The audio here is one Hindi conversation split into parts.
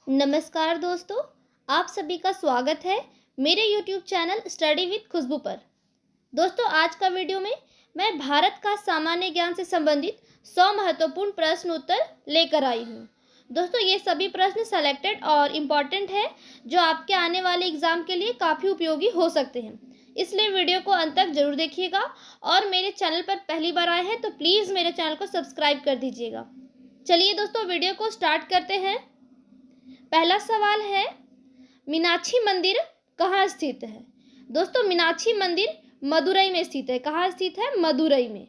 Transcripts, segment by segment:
नमस्कार दोस्तों, आप सभी का स्वागत है मेरे YouTube चैनल स्टडी विद खुशबू पर। दोस्तों, आज का वीडियो में मैं भारत का सामान्य ज्ञान से संबंधित 100 महत्वपूर्ण प्रश्न उत्तर लेकर आई हूँ। दोस्तों, ये सभी प्रश्न सेलेक्टेड और इम्पॉर्टेंट है जो आपके आने वाले एग्जाम के लिए काफ़ी उपयोगी हो सकते हैं, इसलिए वीडियो को अंत तक जरूर देखिएगा। और मेरे चैनल पर पहली बार आए हैं तो प्लीज़ मेरे चैनल को सब्सक्राइब कर दीजिएगा। चलिए दोस्तों, वीडियो को स्टार्ट करते हैं। पहला सवाल है, मीनाक्षी मंदिर कहाँ स्थित है? दोस्तों, मीनाक्षी मंदिर मदुरई में स्थित है। कहाँ स्थित है? मदुरई में।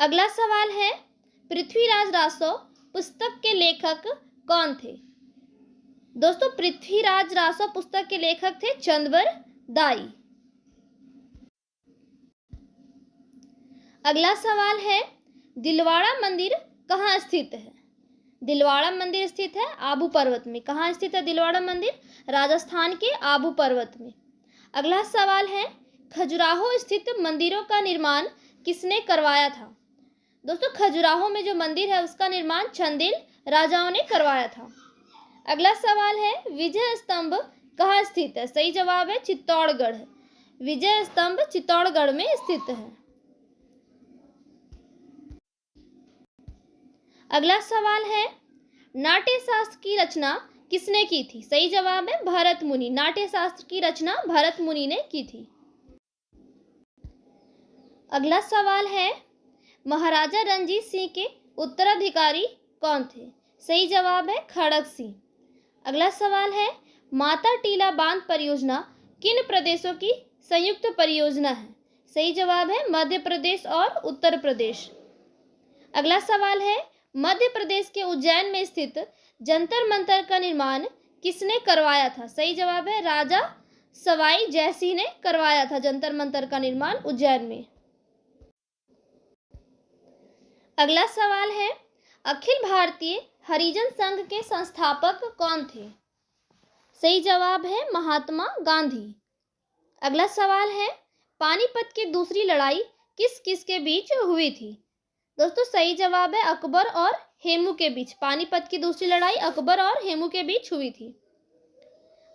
अगला सवाल है, पृथ्वीराज रासो पुस्तक के लेखक कौन थे? दोस्तों, पृथ्वीराज रासो पुस्तक के लेखक थे चंदवर दाई। अगला सवाल है, दिलवाड़ा मंदिर कहाँ स्थित है? दिलवाड़ा मंदिर स्थित है आबू पर्वत में। कहाँ स्थित है दिलवाड़ा मंदिर? राजस्थान के आबू पर्वत में। अगला सवाल है, खजुराहो स्थित मंदिरों का निर्माण किसने करवाया था? दोस्तों, खजुराहो में जो मंदिर है उसका निर्माण चंदेल राजाओं ने करवाया था। अगला सवाल है, विजय स्तंभ कहाँ स्थित है? सही जवाब है चित्तौड़गढ़। विजय स्तंभ चित्तौड़गढ़ में स्थित है। अगला सवाल है, नाट्य शास्त्र की रचना किसने की थी? सही जवाब है भरत मुनि। नाट्य शास्त्र की रचना भरत मुनि ने की थी। अगला सवाल है, महाराजा रणजीत सिंह के उत्तराधिकारी कौन थे? सही जवाब है खड़ग सिंह। अगला सवाल है, माता टीला बांध परियोजना किन प्रदेशों की संयुक्त परियोजना है? सही जवाब है मध्य प्रदेश और उत्तर प्रदेश। अगला सवाल है, मध्य प्रदेश के उज्जैन में स्थित जंतर मंतर का निर्माण किसने करवाया था? सही जवाब है राजा सवाई जयसिंह ने करवाया था जंतर मंतर का निर्माण उज्जैन में। अगला सवाल है, अखिल भारतीय हरिजन संघ के संस्थापक कौन थे? सही जवाब है महात्मा गांधी। अगला सवाल है, पानीपत की दूसरी लड़ाई किस किस के बीच हुई थी? दोस्तों, सही जवाब है अकबर और हेमू के बीच। पानीपत की दूसरी लड़ाई अकबर और हेमू के बीच हुई थी।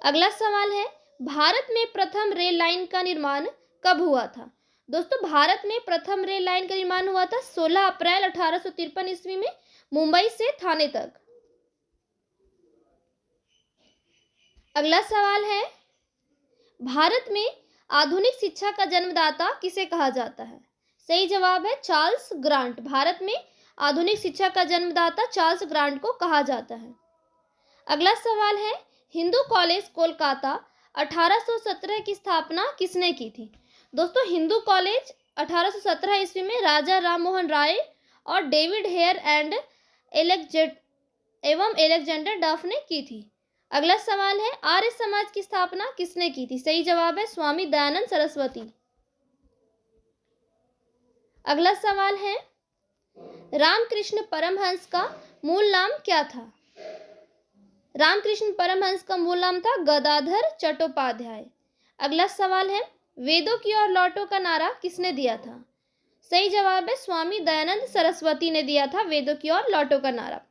अगला सवाल है, भारत में प्रथम रेल लाइन का निर्माण कब हुआ था? दोस्तों, भारत में प्रथम रेल लाइन का निर्माण हुआ था 16 अप्रैल 1853 ईस्वी में मुंबई से थाने तक। अगला सवाल है, भारत में आधुनिक शिक्षा का जन्मदाता किसे कहा जाता है? सही जवाब है चार्ल्स ग्रांट। भारत में आधुनिक शिक्षा का जन्मदाता चार्ल्स ग्रांट को कहा जाता है। अगला सवाल है, हिंदू कॉलेज कोलकाता 1817 की स्थापना किसने की थी? दोस्तों, हिंदू कॉलेज 1817 ईस्वी में राजा राम मोहन राय और डेविड हेयर एंड एलेक्जेंडर डफ ने की थी। अगला सवाल है, आर्य समाज की स्थापना किसने की थी? सही जवाब है स्वामी दयानंद सरस्वती। अगला सवाल है, रामकृष्ण परमहंस का मूल नाम क्या था? रामकृष्ण परमहंस का मूल नाम था गदाधर चट्टोपाध्याय। अगला सवाल है, वेदों की ओर लौटो का नारा किसने दिया था? सही जवाब है स्वामी दयानंद सरस्वती ने दिया था वेदों की ओर लौटो का नारा।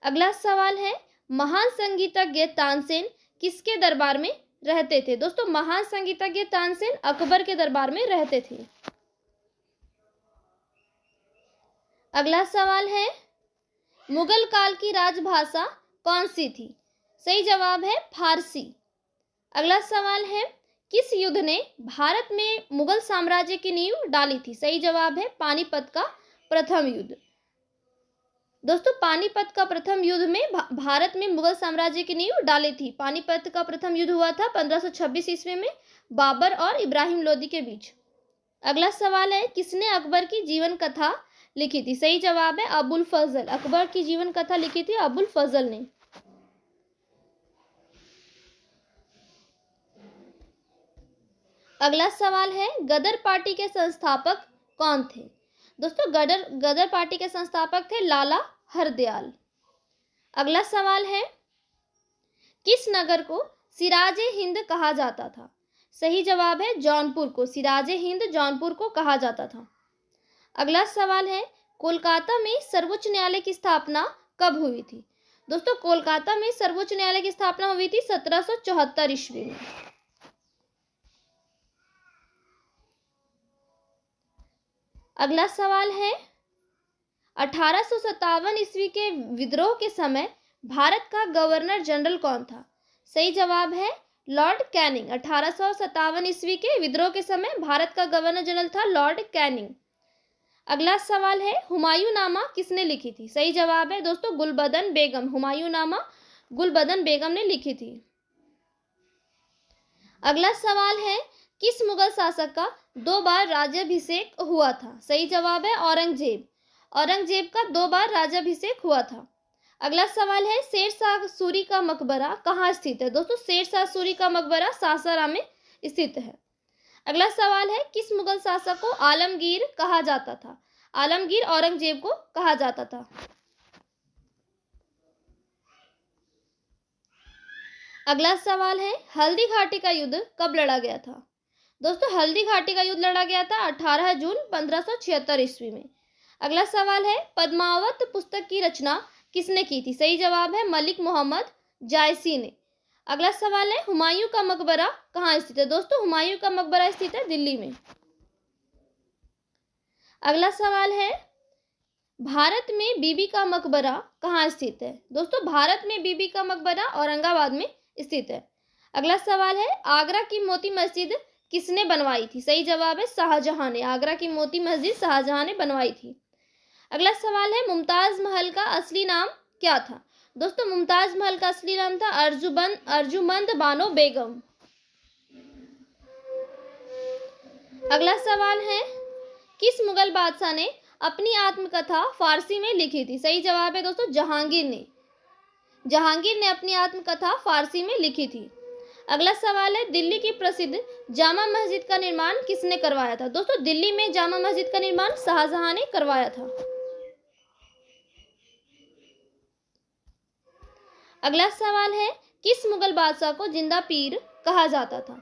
अगला सवाल है, महान संगीतज्ञ तानसेन किसके दरबार में रहते थे? दोस्तों, महान संगीतज्ञ तानसेन अकबर के दरबार में रहते थे। अगला सवाल है, मुगल काल की राजभाषा कौन सी थी? सही जवाब है फारसी। अगला सवाल है, किस युद्ध ने भारत में मुगल साम्राज्य की नींव डाली थी? सही जवाब है पानीपत का प्रथम युद्ध। दोस्तों, पानीपत का प्रथम युद्ध में भारत में मुगल साम्राज्य की नींव डाली थी। पानीपत का प्रथम युद्ध हुआ था 1526 ईस्वी में बाबर और इब्राहिम लोदी के बीच। अगला सवाल है, किसने अकबर की जीवन कथा लिखी थी? सही जवाब है अबुल फजल। अकबर की जीवन कथा लिखी थी अबुल फजल ने। अगला सवाल है, गदर पार्टी के संस्थापक कौन थे? दोस्तों, गदर पार्टी के संस्थापक थे लाला हरदयाल। अगला सवाल है, किस नगर को सिराजे हिंद कहा जाता था? सही जवाब है जौनपुर को। सिराजे हिंद जौनपुर को कहा जाता था। अगला सवाल है, कोलकाता में सर्वोच्च न्यायालय की स्थापना कब हुई थी? दोस्तों कोलकाता में सर्वोच्च न्यायालय की स्थापना हुई थी 1774 ईस्वी में। अगला सवाल है 1857 ईस्वी के विद्रोह के समय भारत का गवर्नर जनरल कौन था? सही जवाब है लॉर्ड कैनिंग। 1857 ईस्वी के विद्रोह के समय भारत का गवर्नर जनरल था लॉर्ड कैनिंग। अगला सवाल है हुमायूंनामा किसने लिखी थी? सही जवाब है दोस्तों गुलबदन बेगम। हुमायूंनामा गुलबदन बेगम ने लिखी थी। अगला सवाल है किस मुगल शासक का 2 बार राज्याभिषेक हुआ था? सही जवाब है औरंगजेब। औरंगजेब का 2 बार राज्याभिषेक हुआ था। अगला सवाल है शेरशाह सूरी का मकबरा कहाँ स्थित है? दोस्तों शेरशाह सूरी का मकबरा सासाराम में स्थित है। अगला सवाल है किस मुगल शासक को आलमगीर कहा जाता था? आलमगीर औरंगजेब को कहा जाता था। अगला सवाल है हल्दी घाटी का युद्ध कब लड़ा गया था? दोस्तों हल्दी घाटी का युद्ध लड़ा गया था 18 जून 1576 ईस्वी में। अगला सवाल है पद्मावत पुस्तक की रचना किसने की थी? सही जवाब है मलिक मोहम्मद जायसी ने। अगला सवाल है हुमायूं का मकबरा कहाँ स्थित है? दोस्तों हुमायूं का मकबरा स्थित है दिल्ली में। अगला सवाल है भारत में बीबी का मकबरा कहाँ स्थित है? दोस्तों भारत में बीबी का मकबरा औरंगाबाद में स्थित है। अगला सवाल है आगरा की मोती मस्जिद किसने बनवाई थी? सही जवाब है शाहजहां ने। आगरा की मोती मस्जिद शाहजहां ने बनवाई थी। अगला सवाल है मुमताज महल का असली नाम क्या था? दोस्तों मुमताज महल का असली नाम था अर्जुमंद बानो बेगम। अगला सवाल है किस मुगल बादशाह ने अपनी आत्मकथा फारसी में लिखी थी? सही जवाब है दोस्तों जहांगीर ने। जहांगीर ने अपनी आत्मकथा फारसी में लिखी थी। अगला सवाल है दिल्ली की प्रसिद्ध जामा मस्जिद का निर्माण किसने करवाया था? दोस्तों दिल्ली में जामा मस्जिद का निर्माण शाहजहां ने करवाया था। अगला सवाल है किस मुगल बादशाह को जिंदा पीर कहा जाता था?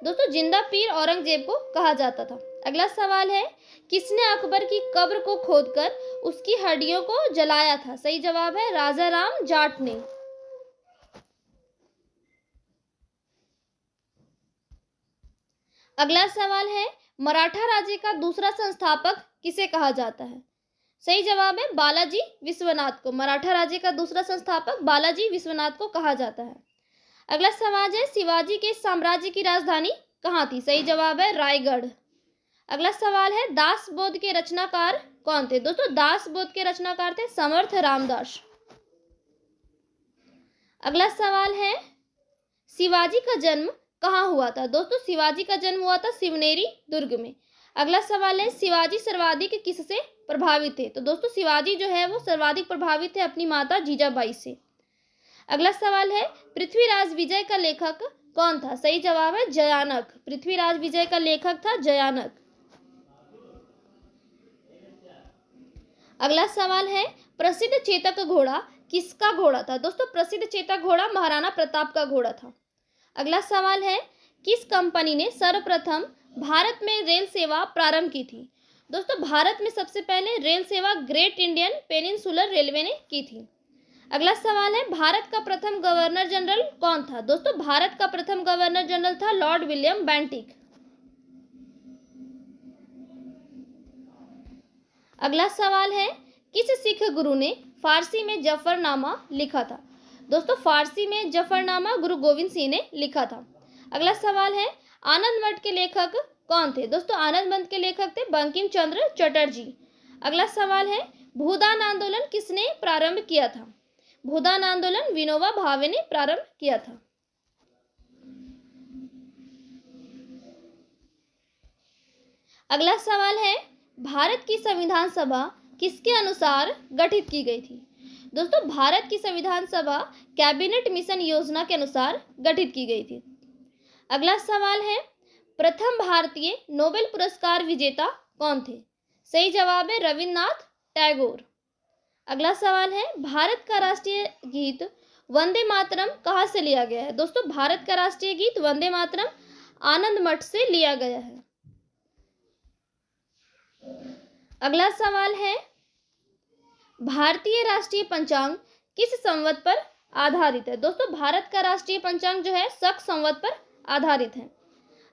दोस्तों जिंदा पीर औरंगजेब को कहा जाता था। अगला सवाल है किसने अकबर की कब्र को खोदकर उसकी हड्डियों को जलाया था? सही जवाब है राजा राम जाट ने। अगला सवाल है मराठा राज्य का दूसरा संस्थापक किसे कहा जाता है? सही जवाब है बालाजी विश्वनाथ को। मराठा राज्य का दूसरा संस्थापक बालाजी विश्वनाथ को कहा जाता है। अगला सवाल है शिवाजी के साम्राज्य की राजधानी कहाँ थी? सही जवाब है रायगढ़। अगला सवाल है दास बोध के रचनाकार कौन थे? दोस्तों दास बोध के रचनाकार थे समर्थ रामदास। अगला सवाल है शिवाजी का जन्म कहाँ हुआ था? दोस्तों शिवाजी का जन्म हुआ था शिवनेरी दुर्ग में। अगला सवाल है शिवाजी सर्वाधिक किससे प्रभावित थे? तो दोस्तों शिवाजी जो है वो सर्वाधिक प्रभावित थे अपनी माता जीजाबाई से। अगला सवाल है पृथ्वीराज विजय का लेखक कौन था? सही जवाब है जयानक। पृथ्वीराज विजय का लेखक था जयानक। अगला सवाल है प्रसिद्ध चेतक घोड़ा किसका घोड़ा था? दोस्तों प्रसिद्ध चेतक घोड़ा महाराणा प्रताप का घोड़ा था। अगला सवाल है किस कंपनी ने सर्वप्रथम भारत में रेल सेवा प्रारंभ की थी? दोस्तों भारत में सबसे पहले रेल सेवा ग्रेट इंडियन पेनिनसुलर रेलवे ने की थी। अगला सवाल है भारत का प्रथम गवर्नर जनरल कौन था? दोस्तों भारत का प्रथम गवर्नर जनरल था लॉर्ड विलियम बेंटिक। अगला सवाल है किस सिख गुरु ने फारसी में जफरनामा लिखा था? दोस्तों फारसी में जफरनामा गुरु गोविंद सिंह ने लिखा था। अगला सवाल है आनंद मठ के लेखक कौन थे? दोस्तों आनंद मठ के लेखक थे बंकिम चंद्र चटर्जी। अगला सवाल है भूदान आंदोलन किसने प्रारंभ किया था? भूदान आंदोलन विनोबा भावे ने प्रारंभ किया था। अगला सवाल है भारत की संविधान सभा किसके अनुसार गठित की गई थी? दोस्तों भारत की संविधान सभा कैबिनेट मिशन योजना के अनुसार गठित की गई थी। अगला सवाल है प्रथम भारतीय नोबेल पुरस्कार विजेता कौन थे? सही जवाब है रविन्द्रनाथ टैगोर। अगला सवाल है भारत का राष्ट्रीय गीत वंदे मातरम कहाँ से लिया गया है? दोस्तों भारत का राष्ट्रीय गीत वंदे मातरम आनंद मठ से लिया गया है। अगला सवाल है भारतीय राष्ट्रीय पंचांग किस संवत पर आधारित है? दोस्तों भारत का राष्ट्रीय पंचांग जो है शक संवत पर आधारित है।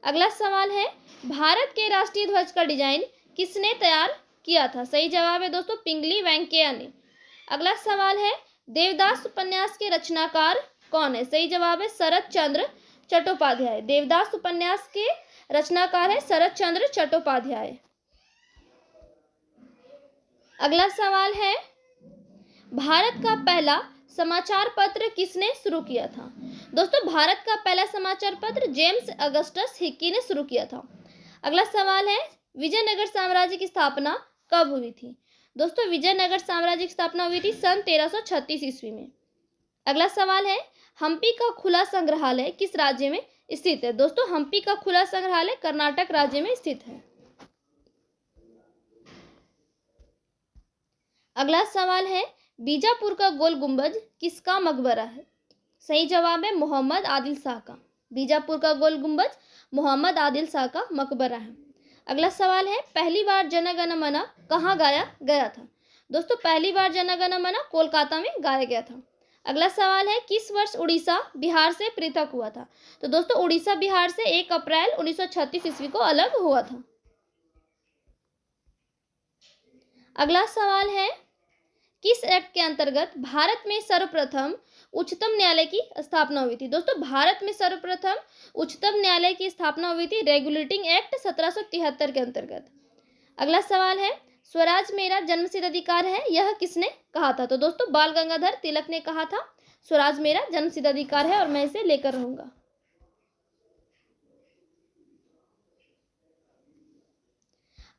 अगला सवाल है, भारत के राष्ट्रीय ध्वज का डिजाइन किसने तैयार किया था? सही जवाब है दोस्तों पिंगली वेंकैया ने। अगला सवाल है, देवदास उपन्यास के रचनाकार कौन है? सही जवाब है शरत चंद्र चट्टोपाध्याय। देवदास उपन्यास के रचनाकार है शरत चंद्र चट्टोपाध्याय। अगला सवाल है, भारत का पहला समाचार पत्र किसने शुरू किया था? दोस्तों भारत का पहला समाचार पत्र जेम्स अगस्टस हिक्की ने शुरू किया था। अगला सवाल है, विजयनगर साम्राज्य की स्थापना कब हुई थी? दोस्तों विजयनगर साम्राज्य की स्थापना हुई थी सन 1336 ईस्वी में। अगला सवाल है, हम्पी का खुला संग्रहालय किस राज्य में स्थित है? दोस्तों हम्पी का खुला संग्रहालय कर्नाटक राज्य में स्थित है। अगला सवाल है, बीजापुर का गोल गुंबज किसका मकबरा है? सही जवाब है मोहम्मद आदिल शाह का। बीजापुर का गोल गुंबज मोहम्मद आदिल शाह का मकबरा है। अगला सवाल है, पहली बार जन गण मन कहाँ गाया गया था? दोस्तों पहली बार जन गण मन कोलकाता में गाया गया था। अगला सवाल है, किस वर्ष उड़ीसा बिहार से पृथक हुआ था? तो दोस्तों उड़ीसा बिहार से 1 अप्रैल 1936 ईस्वी को अलग हुआ था। अगला सवाल है, किस एक्ट के अंतर्गत भारत में सर्वप्रथम उच्चतम न्यायालय की स्थापना हुई थी? दोस्तों भारत में सर्वप्रथम उच्चतम न्यायालय की स्थापना हुई थी रेगुलेटिंग एक्ट 1773 के अंतर्गत। अगला सवाल है, स्वराज मेरा जन्मसिद्ध अधिकार है, यह किसने कहा था? तो दोस्तों बाल गंगाधर तिलक ने कहा था स्वराज मेरा जन्मसिद्ध अधिकार है और मैं इसे लेकर रहूंगा।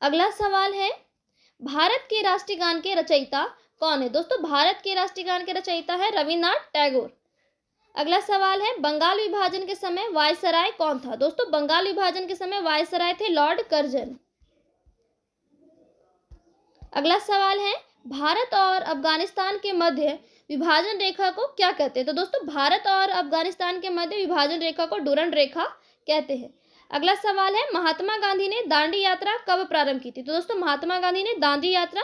अगला सवाल है, भारत के राष्ट्रीय गान के रचयिता कौन है? दोस्तों भारत के राष्ट्रीय गान के रचयिता है रविन्द्रनाथ टैगोर। अगला सवाल है, बंगाल विभाजन के समय वायसराय कौन था? दोस्तों बंगाल विभाजन के समय वायसराय थे लॉर्ड कर्जन। अगला सवाल है, भारत और अफगानिस्तान के मध्य विभाजन रेखा को क्या कहते हैं? तो दोस्तों भारत और अफगानिस्तान के मध्य विभाजन रेखा को डूरंड रेखा कहते हैं। अगला सवाल है, महात्मा गांधी ने दांडी यात्रा कब प्रारंभ की थी? तो दोस्तों महात्मा गांधी ने दांडी यात्रा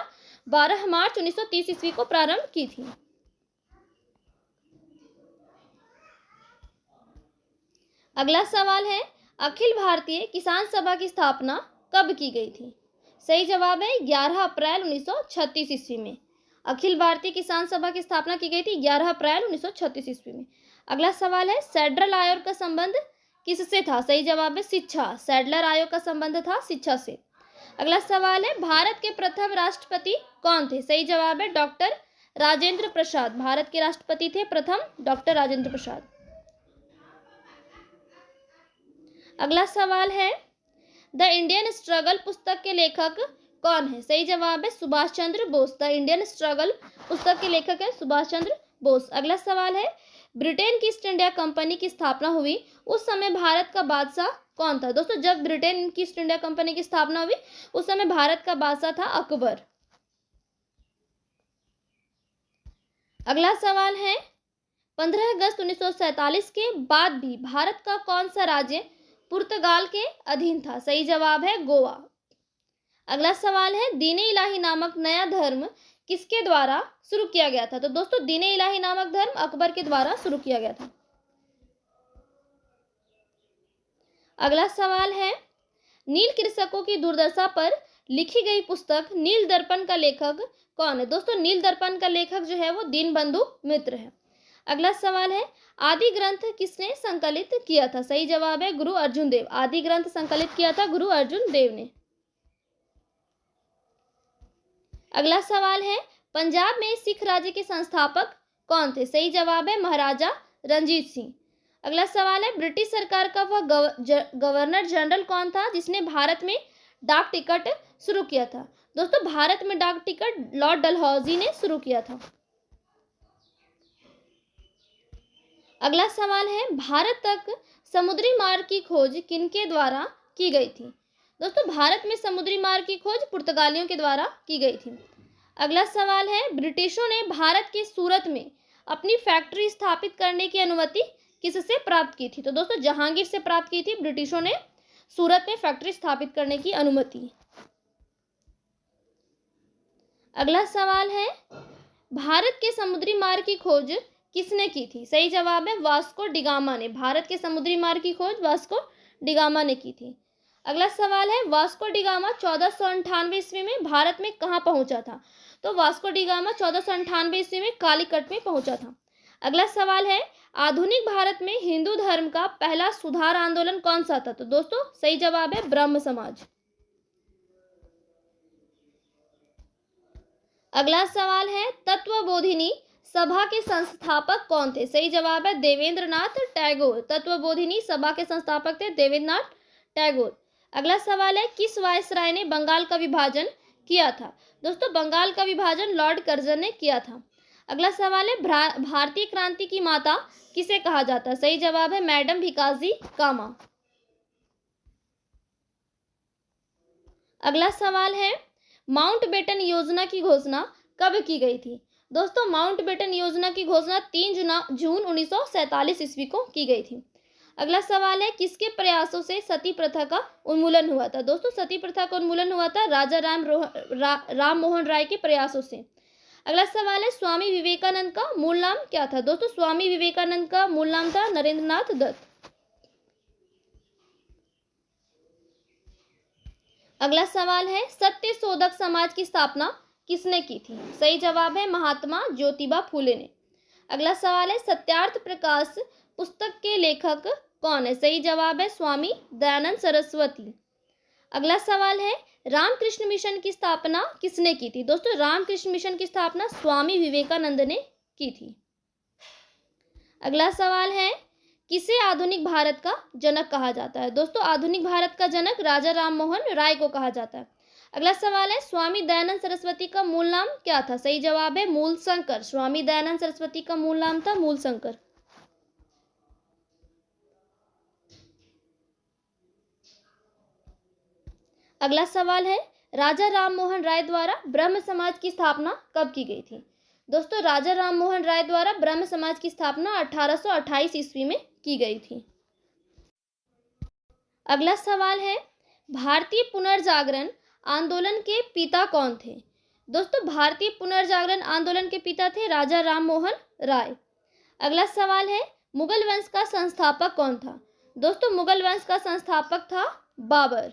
12 मार्च 1930 ईस्वी को प्रारंभ की थी। अगला सवाल है, अखिल भारतीय किसान सभा की स्थापना कब की गई थी? सही जवाब है 11 अप्रैल 1936 ईस्वी में। अखिल भारतीय किसान सभा की स्थापना की गई थी 11 अप्रैल 1936 ईस्वी में। अगला सवाल है, सैडलर आयोग का संबंध किससे था? सही जवाब है शिक्षा। सैडलर आयोग का संबंध था शिक्षा से। अगला सवाल है, भारत के प्रथम राष्ट्रपति कौन थे? सही जवाब है डॉक्टर राजेंद्र प्रसाद। भारत के राष्ट्रपति थे प्रथम डॉक्टर राजेंद्र प्रसाद। अगला सवाल है, द इंडियन स्ट्रगल पुस्तक के लेखक कौन है? सही जवाब है Subhash Chandra Bose. The Indian struggle पुस्तक के लेखक है सुभाष चंद्र बोस। अगला सवाल है, ब्रिटेन की ईस्ट इंडिया कंपनी की स्थापना हुई उस समय भारत का बादशाह कौन था? दोस्तों जब ब्रिटेन की ईस्ट इंडिया कंपनी की स्थापना हुई उस समय भारत का बादशाह था अकबर। अगला सवाल है, 15 अगस्त 1947 के बाद भी भारत का कौन सा राज्य पुर्तगाल के अधीन था? सही जवाब है गोवा। अगला सवाल है, दीन-ए इलाही नामक नया धर्म किसके द्वारा शुरू किया गया था? तो दोस्तों दीन-ए इलाही नामक धर्म अकबर के द्वारा शुरू किया गया था। अगला सवाल है, नील कृषकों की दुर्दशा पर लिखी गई पुस्तक नील दर्पण का लेखक कौन है? दोस्तों नील दर्पण का लेखक जो है वो दीनबंधु मित्र है। अगला सवाल है, आदि ग्रंथ किसने संकलित किया था? सही जवाब है गुरु अर्जुन देव। आदि ग्रंथ संकलित किया था गुरु अर्जुन देव ने। अगला सवाल है, पंजाब में सिख राज्य के संस्थापक कौन थे? सही जवाब है महाराजा रंजीत सिंह। अगला सवाल है, ब्रिटिश सरकार का वह गवर्नर जनरल कौन था जिसने भारत में डाक टिकट शुरू किया था? दोस्तों भारत में डाक टिकट लॉर्ड डलहौजी ने शुरू किया था। अगला सवाल है, भारत तक समुद्री मार्ग की खोज किनके द्वारा की गई थी? दोस्तों भारत में समुद्री मार्ग की खोज पुर्तगालियों के द्वारा की गई थी। अगला सवाल है, ब्रिटिशों ने भारत के सूरत में अपनी फैक्ट्री स्थापित करने की अनुमति किससे प्राप्त की थी? तो दोस्तों जहांगीर से प्राप्त की थी ब्रिटिशों ने सूरत में फैक्ट्री स्थापित करने की अनुमति। अगला सवाल है, भारत के समुद्री मार्ग की खोज किसने की थी? सही जवाब है वास्को डिगामा ने। भारत के समुद्री मार्ग की खोज वास्को डिगामा ने की थी। अगला सवाल है, वास्को डिगामा 1498 ईस्वी में भारत में कहाँ पहुंचा था? तो वास्को डिगामा 1498 ईस्वी में कालीकट में पहुंचा था। अगला सवाल है, आधुनिक भारत में हिंदू धर्म का पहला सुधार आंदोलन कौन सा था? तो दोस्तों सही जवाब है ब्रह्म समाज। अगला सवाल है, तत्वबोधिनी सभा के संस्थापक कौन थे? सही जवाब है देवेंद्रनाथ टैगोर। तत्वबोधिनी सभा के संस्थापक थे देवेंद्रनाथ टैगोर। अगला सवाल है, किस वायसराय ने बंगाल का विभाजन किया था? दोस्तों बंगाल का विभाजन लॉर्ड कर्जन ने किया था। अगला सवाल है, भारतीय क्रांति की माता किसे कहा जाता है? सही जवाब है मैडम भिकाजी कामा। अगला सवाल है, माउंटबेटन योजना की घोषणा कब की गई थी? दोस्तों माउंटबेटन योजना की घोषणा 3 जून 1947 ईस्वी को की गई थी। अगला सवाल है, किसके प्रयासों से सती प्रथा का उन्मूलन हुआ था? दोस्तों सती प्रथा का उन्मूलन हुआ था राजा राम मोहन राय के प्रयासों से। अगला सवाल है, स्वामी विवेकानंद का मूल नाम क्या था? दोस्तों स्वामी विवेकानंद का मूल नाम था नरेंद्रनाथ दत्त। अगला सवाल है, सत्य शोधक समाज की स्थापना किसने की थी? सही जवाब है महात्मा ज्योतिबा फूले ने। अगला सवाल है, सत्यार्थ प्रकाश पुस्तक के लेखक कौन है? सही जवाब है स्वामी दयानंद सरस्वती। अगला सवाल है, रामकृष्ण मिशन की स्थापना किसने की थी? दोस्तों रामकृष्ण मिशन की स्थापना स्वामी विवेकानंद ने की थी। अगला सवाल है, किसे आधुनिक भारत का जनक कहा जाता है? दोस्तों आधुनिक भारत का जनक राजा राम मोहन राय को कहा जाता है। अगला सवाल है, स्वामी दयानंद सरस्वती का मूल नाम क्या था? सही जवाब है मूलशंकर। स्वामी दयानंद सरस्वती का मूल नाम था मूलशंकर। अगला सवाल है, राजा राम मोहन राय द्वारा ब्रह्म समाज की स्थापना कब की गई थी? दोस्तों राजा राम मोहन राय द्वारा ब्रह्म समाज की स्थापना 1828 ईस्वी में की गई थी। अगला सवाल है, भारतीय पुनर्जागरण आंदोलन के पिता कौन थे? दोस्तों भारतीय पुनर्जागरण आंदोलन के पिता थे राजा राम मोहन राय। अगला सवाल है, मुगल वंश का संस्थापक कौन था? दोस्तों मुगल वंश का संस्थापक था बाबर।